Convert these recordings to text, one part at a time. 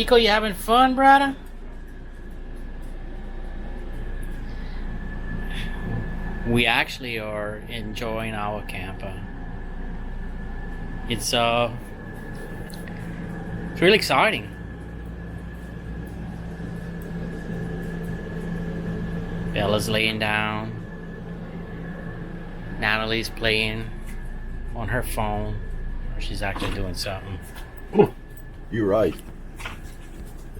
Chico, you having fun, brother? We actually are enjoying our camper. It's really exciting. Bella's laying down. Natalie's playing on her phone. She's actually doing something. You're right.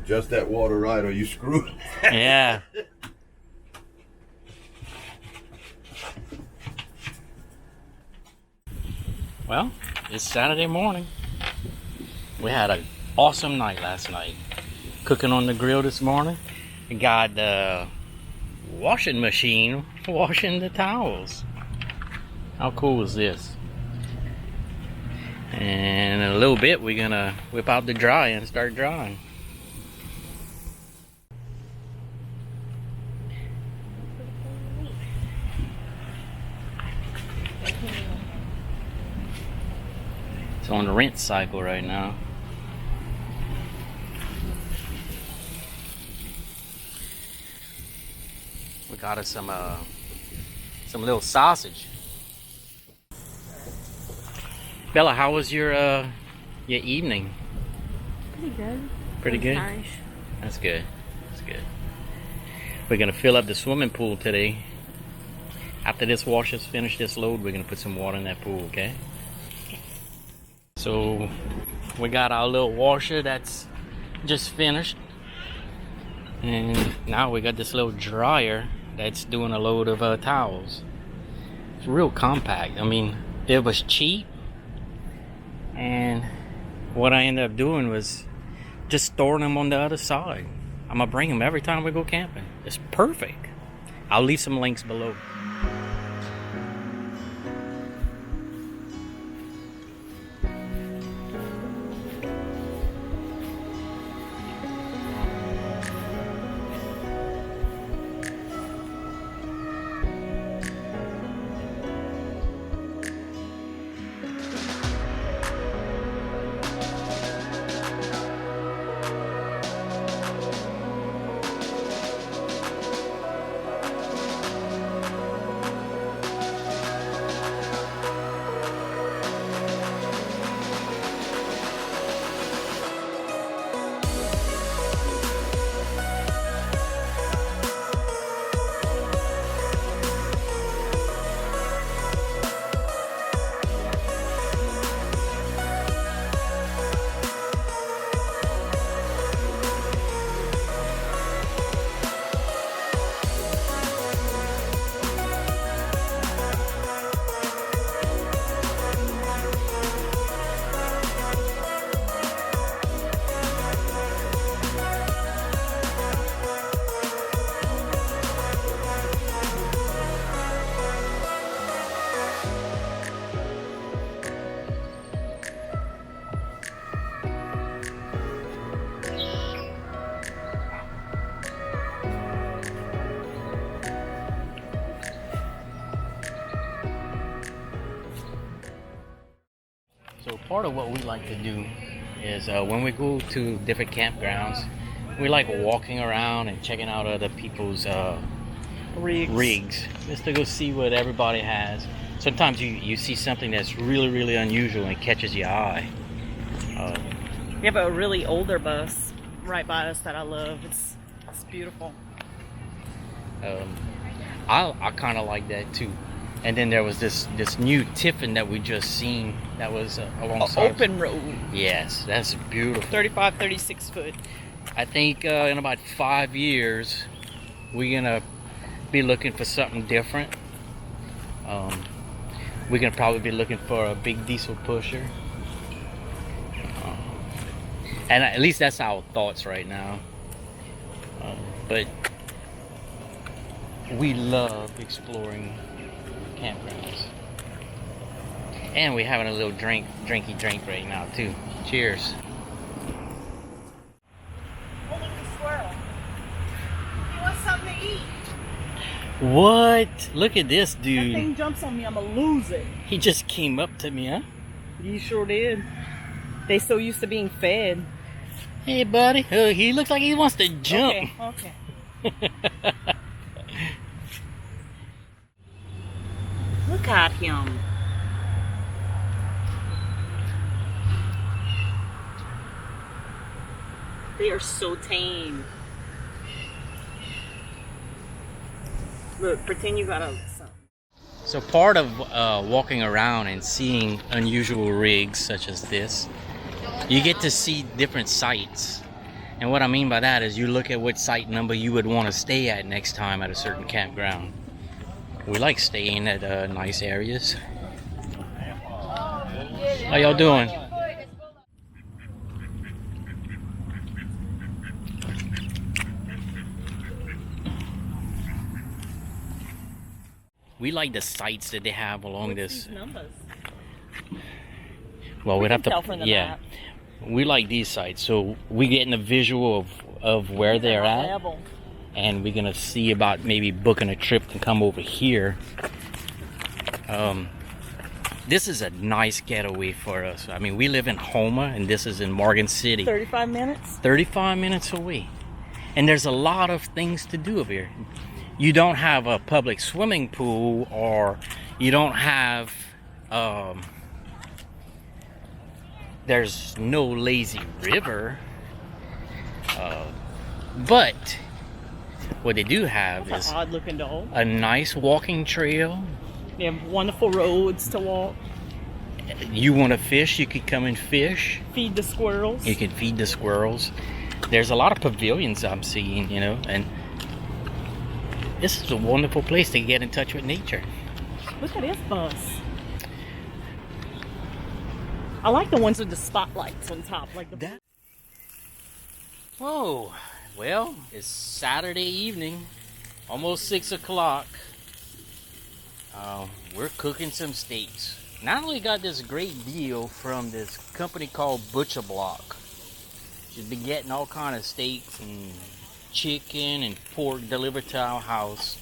Adjust that water right or you screwed. Yeah. Well, it's Saturday morning. We had an awesome night last night. Cooking on the grill this morning. We got the washing machine washing the towels. How cool is this? And in a little bit we're gonna whip out the dryer and start drying. It's on the rinse cycle right now. We got us some little sausage. Bella, how was your evening? Pretty good. Pretty good? Nice. That's good. That's good. We're gonna fill up the swimming pool today. After this washer's finished this load, we're gonna put some water in that pool, okay? So we got our little washer that's just finished. And now we got this little dryer that's doing a load of towels. It's real compact. I mean, it was cheap. And what I ended up doing was just storing them on the other side. I'm gonna bring them every time we go camping. It's perfect. I'll leave some links below. So part of what we like to do is when we go to different campgrounds, we like walking around and checking out other people's rigs just to go see what everybody has. Sometimes you see something that's really unusual and catches your eye. We have a really older bus right by us that I love. It's beautiful. I kind of like that too. And then there was this new Tiffin that we just seen that was alongside. Open road. Yes, that's beautiful. 35, 36 foot. I think in about 5 years, we're gonna be looking for something different. We're gonna probably be looking for a big diesel pusher. And at least that's our thoughts right now. But we love exploring campgrounds. And we're having a little drinky drink right now too. Cheers. Oh, look at the squirrel. He wants something to eat. What? Look at this That dude. thing jumps on me, I'm gonna lose it. He just came up to me, huh? You sure did. They so used to being fed. Hey, buddy. He looks like he wants to jump. Okay. Look at him. They are so tame. Look, pretend you got a... So part of walking around and seeing unusual rigs such as this, you get to see different sites. And what I mean by that is you look at what site number you would want to stay at next time at a certain campground. We like staying at nice areas. How y'all doing? We like the sites that they have along this. These numbers? Well, we'd have to. Tell from the map. We like these sites, so we getting a visual of where they're at, level. and we're gonna see about maybe booking a trip to come over here. This is a nice getaway for us. I mean, we live in Houma, and this is in Morgan City. 35 minutes? 35 minutes away. And there's a lot of things to do over here. You don't have a public swimming pool, or you don't have, there's no lazy river. But what they do have That's is an odd looking dog. a nice walking trail. They have wonderful roads to walk. You want to fish, you could come and fish. Feed the squirrels. You can feed the squirrels. There's a lot of pavilions I'm seeing, you know, and this is a wonderful place to get in touch with nature. Look at this bus. I like the ones with the spotlights on top, like the. Whoa, well, it's Saturday evening, almost 6 o'clock. We're cooking some steaks. Not only got this great deal from this company called Butcher Block. She's been getting all kind of steaks and chicken and pork delivered to our house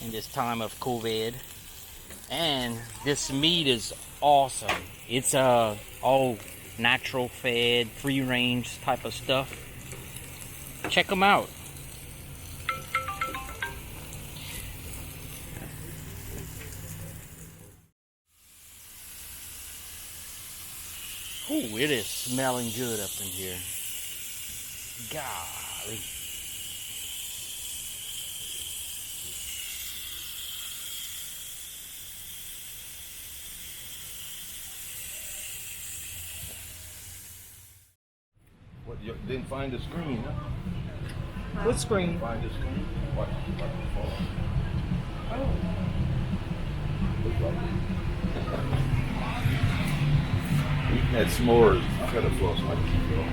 in this time of COVID. And this meat is awesome. It's all natural fed, free range type of stuff. Check them out. Oh, it is smelling good up in here. Golly. What, you didn't find the screen, huh? What screen? Find the screen? What before? Oh. Look like eating that s'mores. Could have lost my kilo.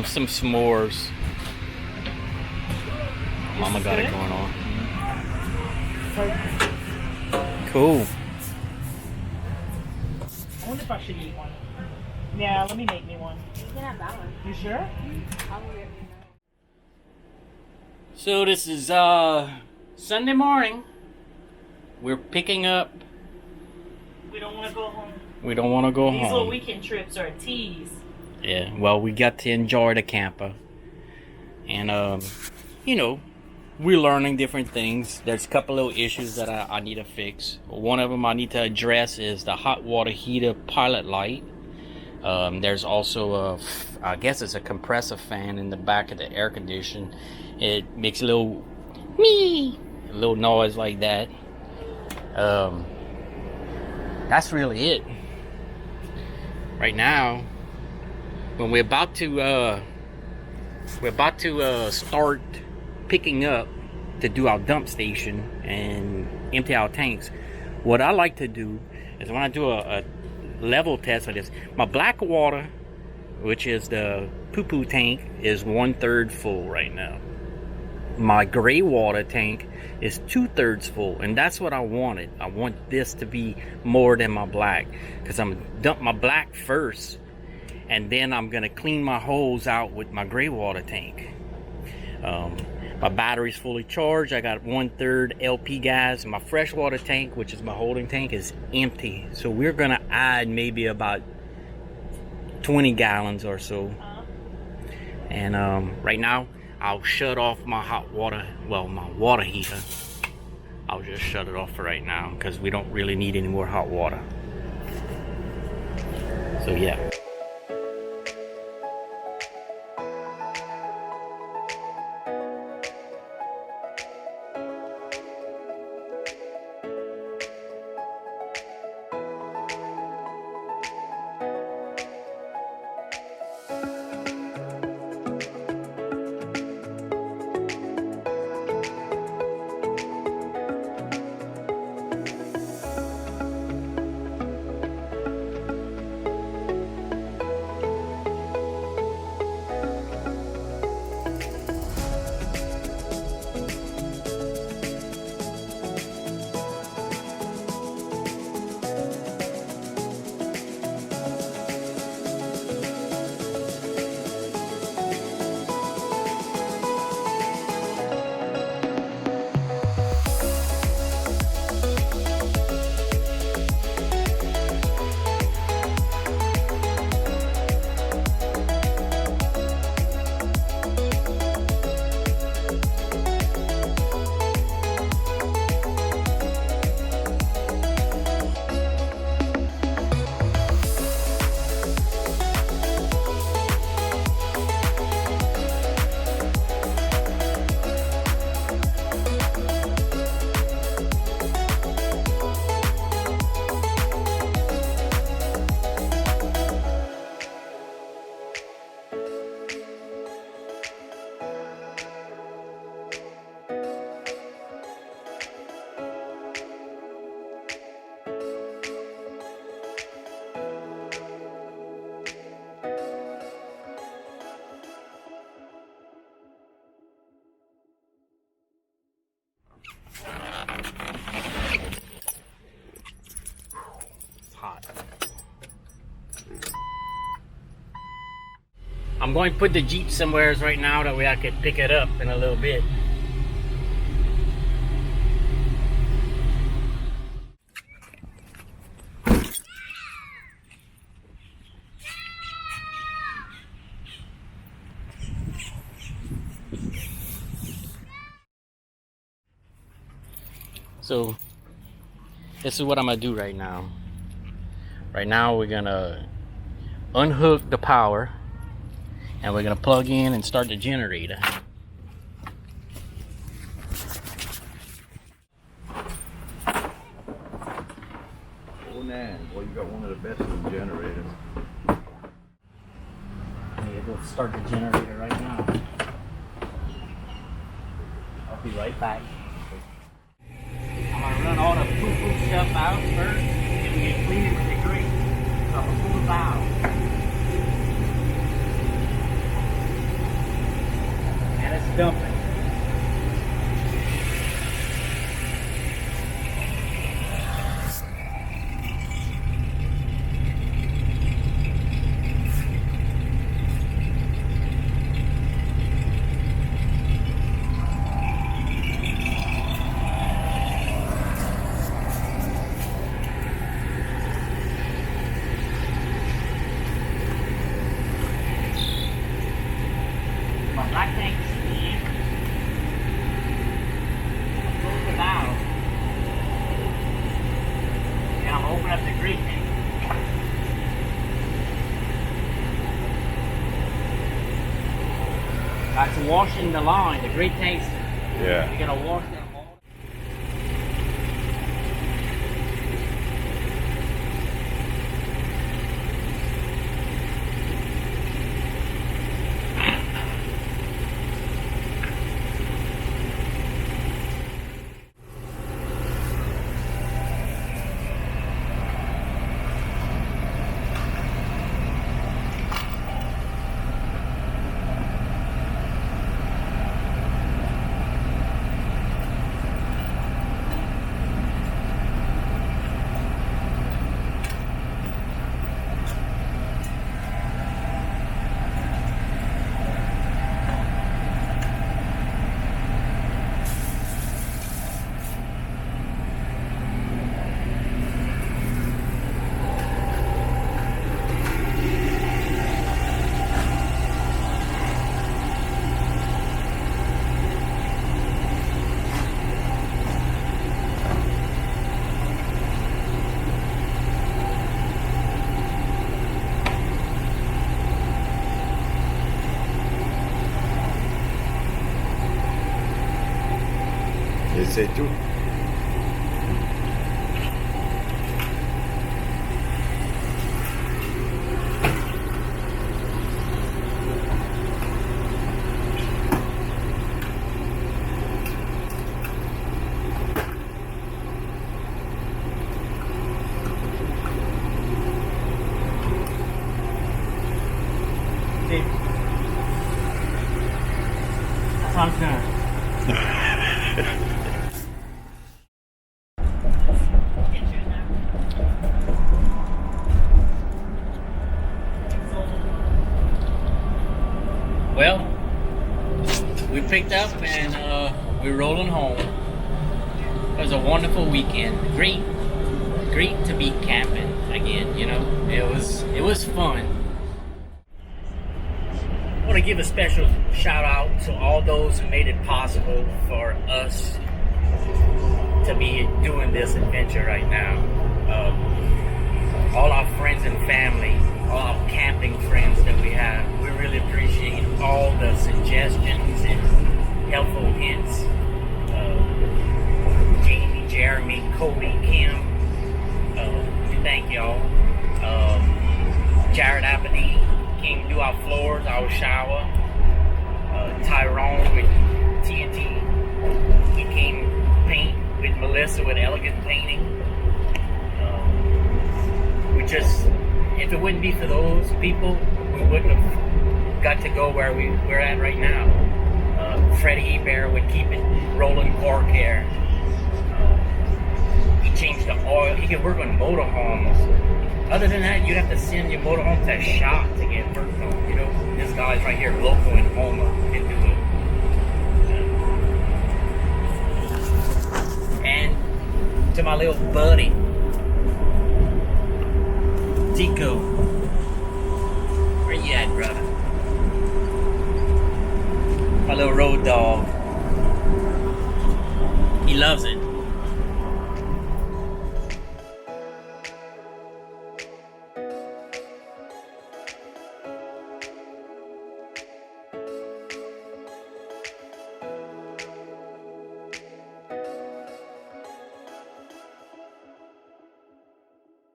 Some s'mores. Mama got it going on. Cool. I wonder if I should eat one. Yeah, let me make me one. You can have that one. You sure? I will get you that. So this is Sunday morning. We're picking up. We don't want to go home. We don't want to go These little home. weekend trips are a tease. Yeah, well, we got to enjoy the camper. And, you know, we're learning different things. There's a couple little issues that I need to fix. One of them I need to address is the hot water heater pilot light. There's also I guess it's a compressor fan in the back of the air conditioner. It makes a little noise like that. That's really it. Right now, when we're about to start picking up to do our dump station and empty our tanks, what I like to do is when I do a level test of this, my black water, which is the poo-poo tank, is 1/3 full right now. My gray water tank is 2/3 full, and that's what I wanted. I want this to be more than my black, because I'm gonna dump my black first, and then I'm gonna clean my hose out with my gray water tank. My battery's fully charged. I got 1/3 LP gas. My freshwater tank, which is my holding tank, is empty. So we're gonna add maybe about 20 gallons or so. And right now, I'll shut off my hot water, well, my water heater. I'll just shut it off for right now because we don't really need any more hot water. So yeah. I'm going to put the Jeep somewhere right now, that way I could pick it up in a little bit. So this is what I'm gonna do right now. Right now we're gonna unhook the power and we're gonna plug in and start the generator. Oh man, well you got one of the best of the generators. Yeah, we'll start the generator right now. I'll be right back. I'm gonna run all the poo-poo stuff out first and we get clean with the grate. So I'm gonna pull the valve. And it's dumping. My black tank is in. Close the valve. And I'm gonna open up the grate tank. That's washing the line. The grate tanks, Yeah. you're gonna wash them all. They say too. Sounds good. Well, we picked up and we're rolling home. It was a wonderful weekend. Great to be camping again. You know, it was fun. I want to give a special shout out to all those who made it possible for us to be doing this adventure right now. All our friends and family, all our camping friends that we have, we really appreciate all the suggestions and helpful hints. Jamie, Jeremy, Kobe, Kim, thank y'all. Jared Aberdeen came to do our floors, our shower. Tyrone with TNT. He came paint with Melissa with Elegant Painting. If it wouldn't be for those people, we wouldn't have got to go where we're at right now. Freddie Bear would keep it rolling core care. He changed the oil. He could work on motorhomes. Other than that, you'd have to send your motorhome to a shop to get worked on. You know, this guy's right here, local in Houma, can do it. And to my little buddy, Tico. Where you at, brother? My little road dog. He loves it.